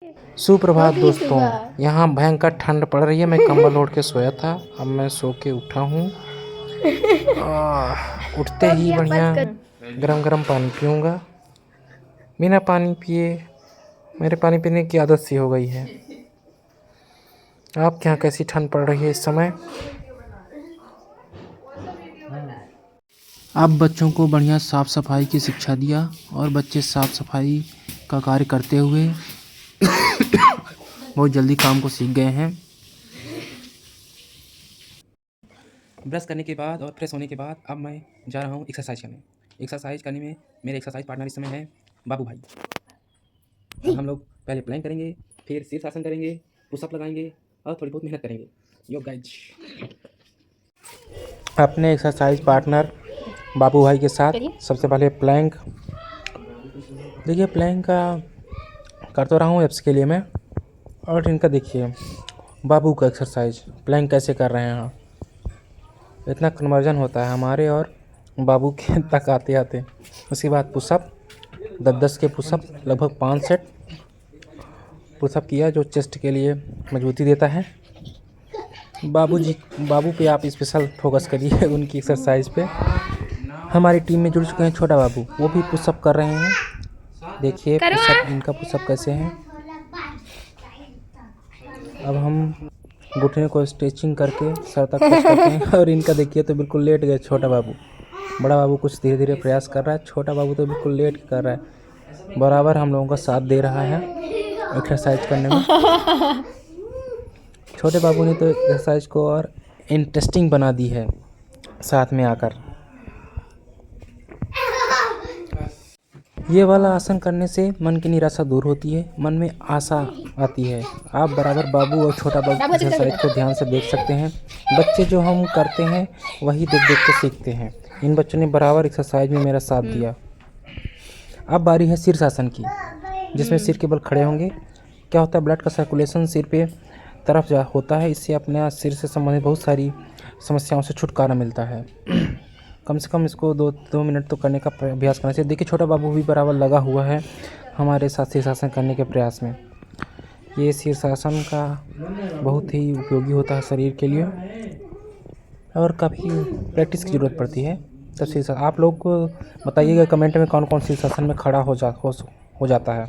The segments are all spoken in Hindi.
सुप्रभात दोस्तों। यहाँ भयंकर ठंड पड़ रही है। मैं कंबल ओढ़ के सोया था, अब मैं सो के उठा हूँ। उठते ही बढ़िया गरम गरम पानी पीऊँगा। बिना पानी पिए मेरे पानी पीने की आदत सी हो गई है। आपके यहाँ कैसी ठंड पड़ रही है इस समय? अब बच्चों को बढ़िया साफ़ सफाई की शिक्षा दिया और बच्चे साफ़ सफाई का कार्य करते हुए बहुत जल्दी काम को सीख गए हैं। ब्रश करने के बाद और फ्रेश होने के बाद अब मैं जा रहा हूँ एक्सरसाइज करने। एक्सरसाइज करने में मेरे एक्सरसाइज पार्टनर इस समय है बाबू भाई। अब हम लोग पहले प्लैंक करेंगे, फिर शीर्षासन करेंगे, पुशअप लगाएंगे और थोड़ी बहुत मेहनत करेंगे। यो गाइज, अपने एक्सरसाइज पार्टनर बाबू भाई के साथ सबसे पहले प्लैंक। देखिए प्लैंक का कर तो रहा हूँ एप्स के लिए मैं, और इनका देखिए बाबू का एक्सरसाइज प्लैंक कैसे कर रहे हैं। इतना कन्वर्जन होता है हमारे और बाबू के तक आते आते। उसके बाद पुशअप 10-10 के पुशअप, लगभग 5 सेट पुशअप किया, जो चेस्ट के लिए मजबूती देता है। बाबू पे आप स्पेशल फोकस करिए, उनकी एक्सरसाइज पे। हमारी टीम में जुड़ चुके हैं छोटा बाबू, वो भी पुशअप कर रहे हैं। देखिए पुशअप, इनका पुशअप कैसे हैं। अब हम घुटने को स्ट्रेचिंग करके सर तक टच करते हैं और इनका देखिए तो बिल्कुल लेट गए छोटा बाबू। बड़ा बाबू कुछ धीरे धीरे प्रयास कर रहा है, छोटा बाबू तो बिल्कुल लेट कर रहा है। बराबर हम लोगों का साथ दे रहा है एक्सरसाइज करने में। छोटे बाबू ने तो एक्सरसाइज को और इंटरेस्टिंग बना दी है साथ में आकर। ये वाला आसन करने से मन की निराशा दूर होती है, मन में आशा आती है। आप बराबर बाबू और छोटा बाबू एक्सरसाइज को ध्यान से देख सकते हैं। बच्चे जो हम करते हैं वही देख देख के सीखते हैं। इन बच्चों ने बराबर एक्सरसाइज में मेरा साथ दिया। अब बारी है शीर्षासन की, जिसमें सिर के बल खड़े होंगे। क्या होता है, ब्लड का सर्कुलेशन सिर पे तरफ होता है। इससे अपने सिर से संबंधित बहुत सारी समस्याओं से छुटकारा मिलता है। कम से कम इसको 2 मिनट तो करने का अभ्यास करना चाहिए। देखिए छोटा बाबू भी बराबर लगा हुआ है हमारे साथ शीर्षासन करने के प्रयास में। ये शीर्षासन का बहुत ही उपयोगी होता है शरीर के लिए और काफ़ी प्रैक्टिस की ज़रूरत पड़ती है। तो शीर्षासन आप लोग को बताइएगा कमेंट में कौन कौन शीर्षासन में खड़ा हो जाता है।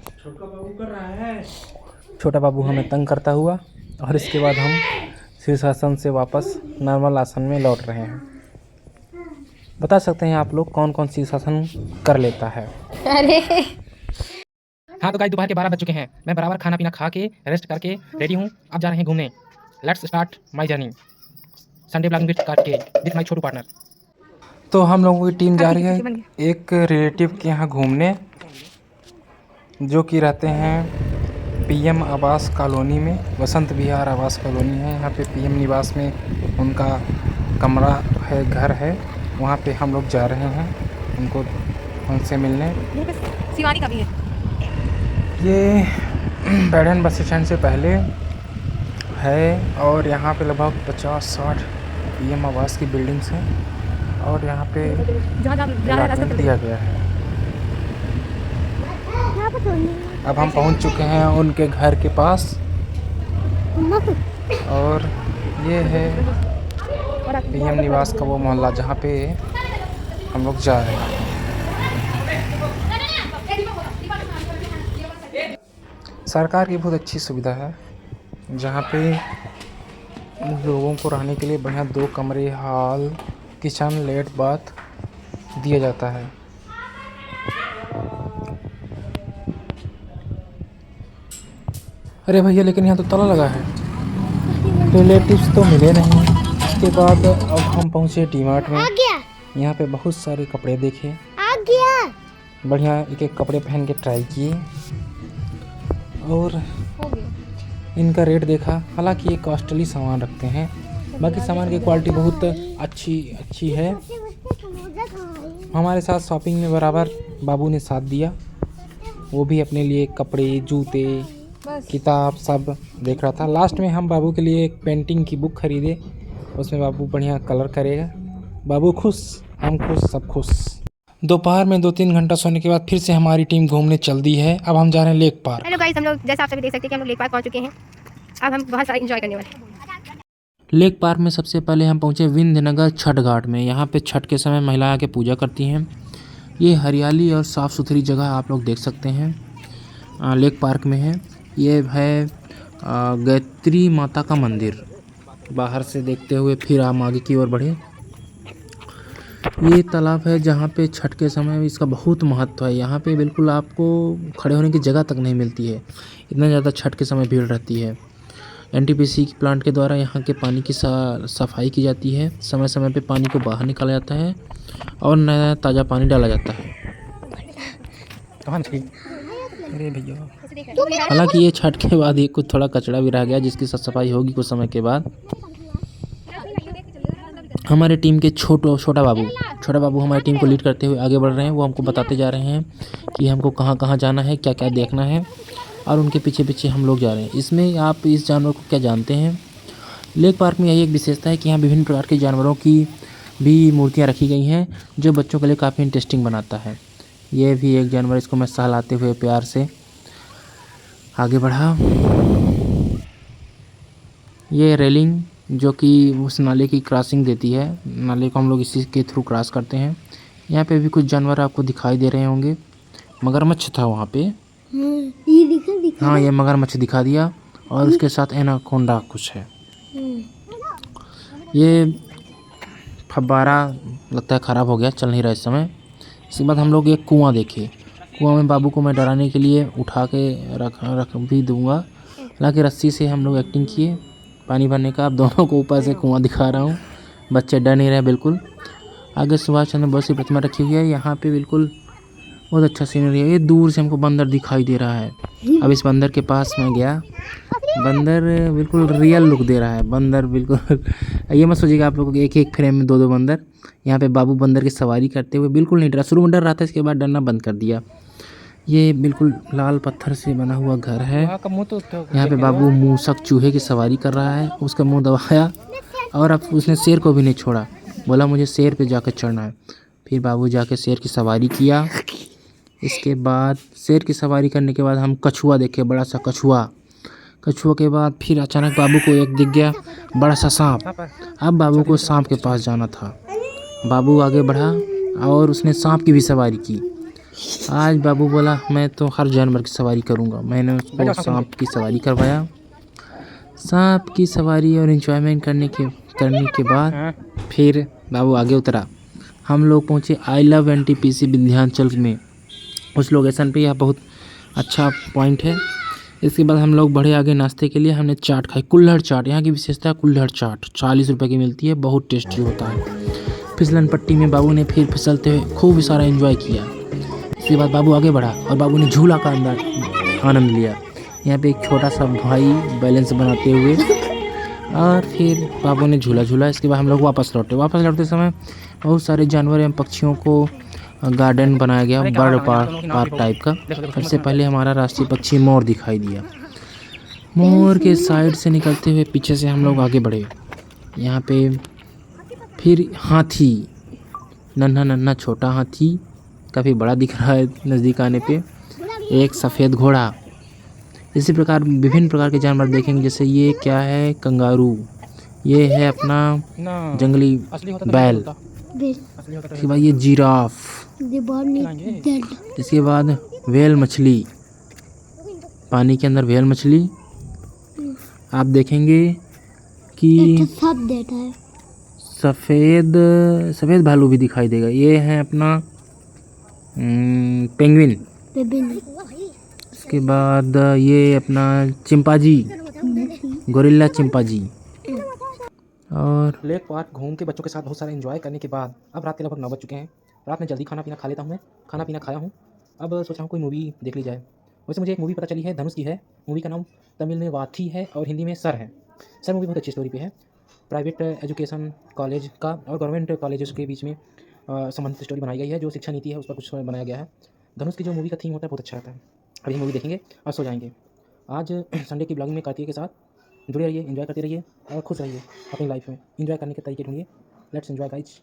छोटा बाबू हमें तंग करता हुआ, और इसके बाद हम शीर्षासन से वापस नॉर्मल आसन में लौट रहे हैं। बता सकते हैं आप लोग कौन कौन शीर्षासन कर लेता है? अरे हाँ तो गाइस, दोपहर के 12 बज चुके हैं। मैं बराबर खाना पीना खा के रेस्ट करके रेडी हूँ। अब जा रहे हैं घूमने। Let's start my journey Sunday blogging with my Chhotu partner. तो हम लोगों की टीम जा रही है एक रिलेटिव के यहाँ घूमने, जो कि रहते हैं पीएम आवास कॉलोनी में। वसंत विहार आवास कॉलोनी है यहाँ पे। पीएम निवास में उनका कमरा है, घर है। वहाँ पे हम लोग जा रहे हैं उनसे मिलने। शिवानी का भी है ये बैडन बस स्टैंड से पहले है और यहाँ पे लगभग 50-60 पीएम आवास की बिल्डिंग्स हैं और यहाँ पे अलॉटमेंट दिया गया है। अब हम पहुँच चुके हैं उनके घर के पास और ये है पीएम निवास का वो मोहल्ला जहाँ पे हम लोग जा रहे हैं। सरकार की बहुत अच्छी सुविधा है जहाँ पे लोगों को रहने के लिए बढ़िया 2 कमरे, हॉल, किचन, लेट, बाथ दिया जाता है। अरे भैया, लेकिन यहाँ तो ताला लगा है। रिलेटिव्स तो मिले नहीं। उसके बाद अब हम पहुँचे डी-मार्ट में। यहाँ पे बहुत सारे कपड़े देखे, बढ़िया एक एक कपड़े पहन के ट्राई किए और इनका रेट देखा। हालांकि ये कॉस्टली सामान रखते हैं, बाकी सामान की क्वालिटी बहुत अच्छी है। हमारे साथ शॉपिंग में बराबर बाबू ने साथ दिया। वो भी अपने लिए कपड़े, जूते, किताब सब देख रहा था। लास्ट में हम बाबू के लिए एक पेंटिंग की बुक खरीदे, उसमें बाबू बढ़िया कलर करेगा। बाबू खुश, हम खुश, सब खुश। दोपहर में 2-3 घंटा सोने के बाद फिर से हमारी टीम घूमने चल दी है। अब हम जा रहे हैं लेक पार्क। हेलो गाइस, हम लोग जैसा आप सभी देख सकते हैं कि हम लोग लेक पार्क पहुंच चुके हैं। अब हम बहुत सारा एंजॉय करने वाले हैं। लेक पार्क में सबसे पहले हम पहुंचे विंध्यनगर छठ घाट में। यहाँ पे छठ के समय महिलाएं आके पूजा करती हैं। ये हरियाली और साफ़ सुथरी जगह आप लोग देख सकते हैं। लेक पार्क में है। ये है गायत्री माता का मंदिर। बाहर से देखते हुए फिर हम आगे की ओर बढ़े। ये तालाब है जहाँ पे छठ के समय इसका बहुत महत्व है। यहाँ पे बिल्कुल आपको खड़े होने की जगह तक नहीं मिलती है, इतना ज़्यादा छठ के समय भीड़ रहती है। एनटीपीसी प्लांट के द्वारा यहाँ के पानी की सफाई की जाती है। समय समय पे पानी को बाहर निकाला जाता है और नया ताज़ा पानी डाला जाता है। हालांकि ये छठ के बाद ही कुछ थोड़ा कचरा भी रह गया, जिसकी साफ सफाई होगी कुछ समय के बाद। हमारे टीम के छोटा बाबू हमारी टीम को लीड करते हुए आगे बढ़ रहे हैं। वो हमको बताते जा रहे हैं कि हमको कहाँ कहाँ जाना है, क्या क्या देखना है, और उनके पीछे पीछे हम लोग जा रहे हैं। इसमें आप इस जानवर को क्या जानते हैं? लेक पार्क में यही एक विशेषता है कि यहाँ विभिन्न प्रकार के जानवरों की भी मूर्तियाँ रखी गई हैं, जो बच्चों के लिए काफ़ी इंटरेस्टिंग बनाता है। ये भी एक जानवर, इसको मैं सहलाते हुए प्यार से आगे बढ़ा। ये रेलिंग जो कि उस नाले की क्रॉसिंग देती है, नाले को हम लोग इसी के थ्रू क्रॉस करते हैं। यहाँ पे भी कुछ जानवर आपको दिखाई दे रहे होंगे। मगरमच्छ था वहाँ पे। ये दिखा हाँ, ये मगरमच्छ दिखा दिया, और उसके साथ एनाकोंडा कुछ है। ये फब्बारा लगता है ख़राब हो गया, चल नहीं रहा इस समय। इसके बाद हम लोग एक कुआं देखे। कुआं में बाबू को मैं डराने के लिए उठा के रख भी दूँगा। हालांकि रस्सी से हम लोग एक्टिंग किए पानी भरने का। अब दोनों को ऊपर से कुआं दिखा रहा हूँ, बच्चे डर नहीं रहे बिल्कुल। आगे सुभाष चंद्र बोस की प्रतिमा रखी हुई है। यहाँ पे बिल्कुल बहुत अच्छा सीनरी है। ये दूर से हमको बंदर दिखाई दे रहा है। अब इस बंदर के पास मैं गया। बंदर बिल्कुल रियल लुक दे रहा है। बंदर बिल्कुल ये मत सोचिएगा आप लोगों को एक एक फ्रेम में दो बंदर। यहाँ पे बाबू बंदर की सवारी करते हुए बिल्कुल नहीं डरा। शुरू में डर रहा था, इसके बाद डरना बंद कर दिया। ये बिल्कुल लाल पत्थर से बना हुआ घर है। यहाँ पे बाबू मूसक चूहे की सवारी कर रहा है। उसका मुंह दबाया और अब उसने शेर को भी नहीं छोड़ा। बोला मुझे शेर पे जाकर चढ़ना है। फिर बाबू जाके शेर की सवारी किया। इसके बाद शेर की सवारी करने के बाद हम कछुआ देखे, बड़ा सा कछुआ। कछुआ के बाद फिर अचानक बाबू को एक दिख गया बड़ा सा सांप। अब बाबू को सांप के पास जाना था। बाबू आगे बढ़ा और उसने सांप की भी सवारी की। आज बाबू बोला मैं तो हर जानवर की सवारी करूंगा। मैंने उसको सांप की सवारी करवाया। सांप की सवारी और एंजॉयमेंट करने के बाद फिर बाबू आगे उतरा। हम लोग पहुँचे आई लव एनटीपीसी विंध्याचल में। उस लोकेशन पे यह बहुत अच्छा पॉइंट है। इसके बाद हम लोग बढ़े आगे। नाश्ते के लिए हमने चाट खाई, कुल्हड़ चाट। यहाँ की विशेषता है कुल्हड़ चाट 40 रुपये की मिलती है, बहुत टेस्टी होता है। फिसलन पट्टी में बाबू ने फिर फिसलते हुए खूब सारा एंजॉय किया। इसके बाद बाबू आगे बढ़ा और बाबू ने झूला का अंदर आनंद लिया। यहाँ पे एक छोटा सा भाई बैलेंस बनाते हुए, और फिर बाबू ने झूला झूला। इसके बाद हम लोग वापस लौटते समय बहुत सारे जानवर एवं पक्षियों को गार्डन बनाया गया, बर्ड पार्क टाइप का। सबसे पहले हमारा राष्ट्रीय पक्षी मोर दिखाई दिया। मोर के साइड से निकलते हुए पीछे से हम लोग आगे बढ़े। यहाँ पे फिर हाथी, नन्हा नन्हा छोटा हाथी, काफ़ी बड़ा दिख रहा है नज़दीक आने पे। एक सफ़ेद घोड़ा। इसी प्रकार विभिन्न प्रकार के जानवर देखेंगे। जैसे ये क्या है, कंगारू। ये है अपना जंगली बैल। इसके बाद ये जिराफ। इसके बाद व्हेल मछली, पानी के अंदर व्हेल मछली आप देखेंगे कि सफ़ेद भालू भी दिखाई देगा। ये है अपना पेंगुइन। इसके बाद ये अपना चिंपांजी, गोरिल्ला चिंपांजी। और लेक पार्क घूम के बच्चों के साथ बहुत सारा एंजॉय करने के बाद अब रात के लगभग 9 बज चुके हैं। रात में जल्दी खाना पीना खा लेता हूँ। मैं खाना पीना खाया हूँ। अब सोच रहा हूँ कोई मूवी देख ली जाए। वैसे मुझे एक मूवी पता चली है, धनुष की है। मूवी का नाम तमिल में वाथी है और हिंदी में सर है। सर मूवी बहुत अच्छी स्टोरी पे है। प्राइवेट एजुकेशन कॉलेज का और गवर्नमेंट कॉलेज के बीच में संबंधित स्टोरी बनाई गई है। जो शिक्षा नीति है उस पर कुछ बनाया गया है। धनुष की जो मूवी का थीम होता है बहुत अच्छा रहता है। अब ये मूवी देखेंगे और सो जाएंगे। आज संडे की ब्लॉगिंग में कार्तिक के साथ जुड़े रहिए, एंजॉय करते रहिए और खुश रहिए। अपनी लाइफ में एंजॉय करने के तरीके ढूंढिए। Let's enjoy guys.